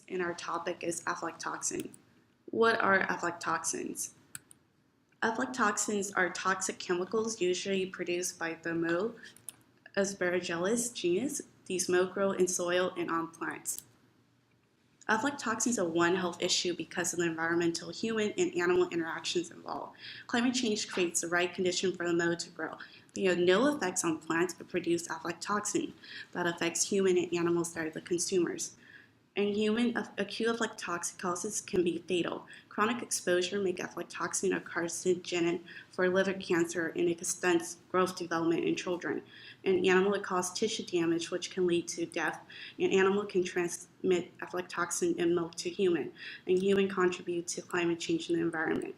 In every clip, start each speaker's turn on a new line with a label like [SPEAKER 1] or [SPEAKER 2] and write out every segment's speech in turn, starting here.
[SPEAKER 1] And our topic is aflatoxin. What are aflatoxins? Aflatoxins are toxic chemicals usually produced by the mold Aspergillus genus. These mold grow in soil and on plants. Aflatoxins are one health issue because of the environmental, human, and animal interactions involved. Climate change creates the right condition for the mold to grow. They have no effects on plants but produce aflatoxin that affects human and animals that are the consumers. In human, acute aflatoxin can be fatal. Chronic exposure makes aflatoxin a carcinogen for liver cancer and it stunts growth development in children. In animal, it causes tissue damage, which can lead to death. An animal can transmit aflatoxin in milk to human, and human contribute to climate change in the environment.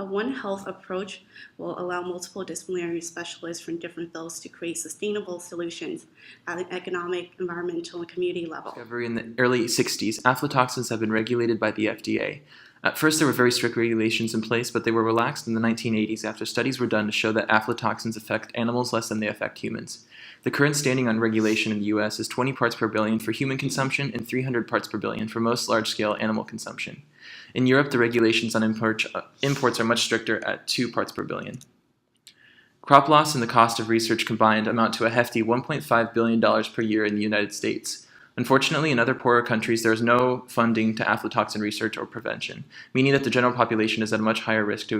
[SPEAKER 1] A One Health approach will allow multiple disciplinary specialists from different fields to create sustainable solutions at an economic, environmental, and community level.
[SPEAKER 2] In the early 60s, aflatoxins have been regulated by the FDA. At first, there were very strict regulations in place, but they were relaxed in the 1980s after studies were done to show that aflatoxins affect animals less than they affect humans. The current standing on regulation in the U.S. is 20 parts per billion for human consumption and 300 parts per billion for most large-scale animal consumption. In Europe, the regulations on imports are much stricter at 2 parts per billion. Crop loss and the cost of research combined amount to a hefty $1.5 billion per year in the United States. Unfortunately, in other poorer countries, there is no funding to aflatoxin research or prevention, meaning that the general population is at a much higher risk to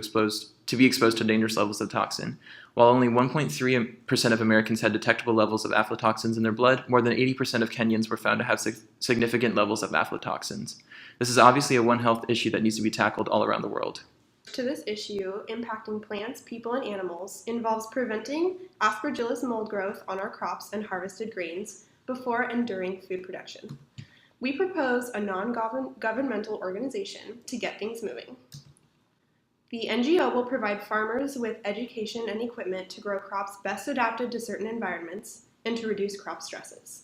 [SPEAKER 2] be exposed to dangerous levels of toxin. While only 1.3% of Americans had detectable levels of aflatoxins in their blood, more than 80% of Kenyans were found to have significant levels of aflatoxins. This is obviously a One Health issue that needs to be tackled all around the world.
[SPEAKER 3] To this issue, impacting plants, people, and animals, involves preventing Aspergillus mold growth on our crops and harvested grains before and during food production. We propose a non-governmental organization to get things moving. The NGO will provide farmers with education and equipment to grow crops best adapted to certain environments and to reduce crop stresses,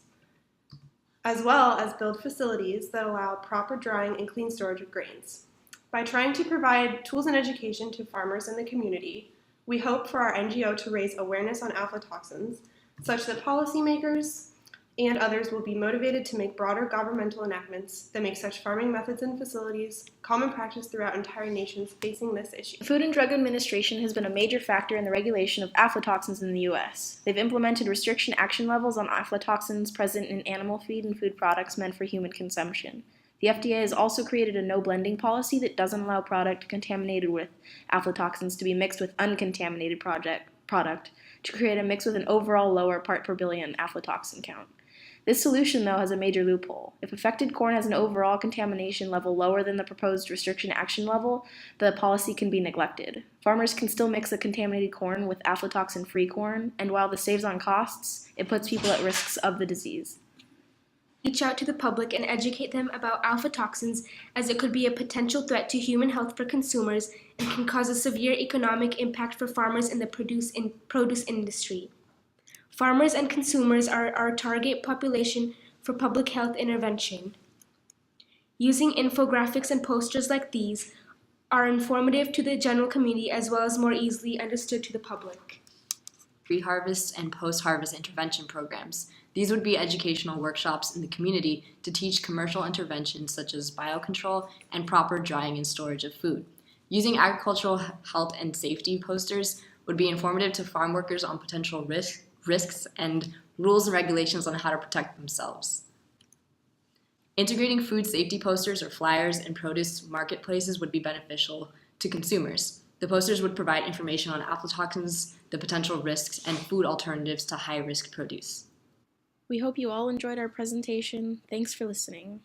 [SPEAKER 3] as well as build facilities that allow proper drying and clean storage of grains. By trying to provide tools and education to farmers in the community, we hope for our NGO to raise awareness on aflatoxins, such that policymakers and others will be motivated to make broader governmental enactments that make such farming methods and facilities common practice throughout entire nations facing this issue.
[SPEAKER 4] The Food and Drug Administration has been a major factor in the regulation of aflatoxins in the U.S. They've implemented restriction action levels on aflatoxins present in animal feed and food products meant for human consumption. The FDA has also created a no-blending policy that doesn't allow product contaminated with aflatoxins to be mixed with uncontaminated product to create a mix with an overall lower part per billion aflatoxin count. This solution, though, has a major loophole. If affected corn has an overall contamination level lower than the proposed restriction action level, the policy can be neglected. Farmers can still mix the contaminated corn with aflatoxin-free corn, and while this saves on costs, it puts people at risks of the disease.
[SPEAKER 5] Reach out to the public and educate them about aflatoxins, as it could be a potential threat to human health for consumers and can cause a severe economic impact for farmers in the produce industry. Farmers and consumers are our target population for public health intervention. Using infographics and posters like these are informative to the general community as well as more easily understood to the public.
[SPEAKER 6] Pre-harvest and post-harvest intervention programs. These would be educational workshops in the community to teach commercial interventions such as biocontrol and proper drying and storage of food. Using agricultural health and safety posters would be informative to farm workers on potential risks and rules and regulations on how to protect themselves. Integrating food safety posters or flyers in produce marketplaces would be beneficial to consumers. The posters would provide information on aflatoxins, the potential risks, and food alternatives to high-risk produce.
[SPEAKER 4] We hope you all enjoyed our presentation. Thanks for listening.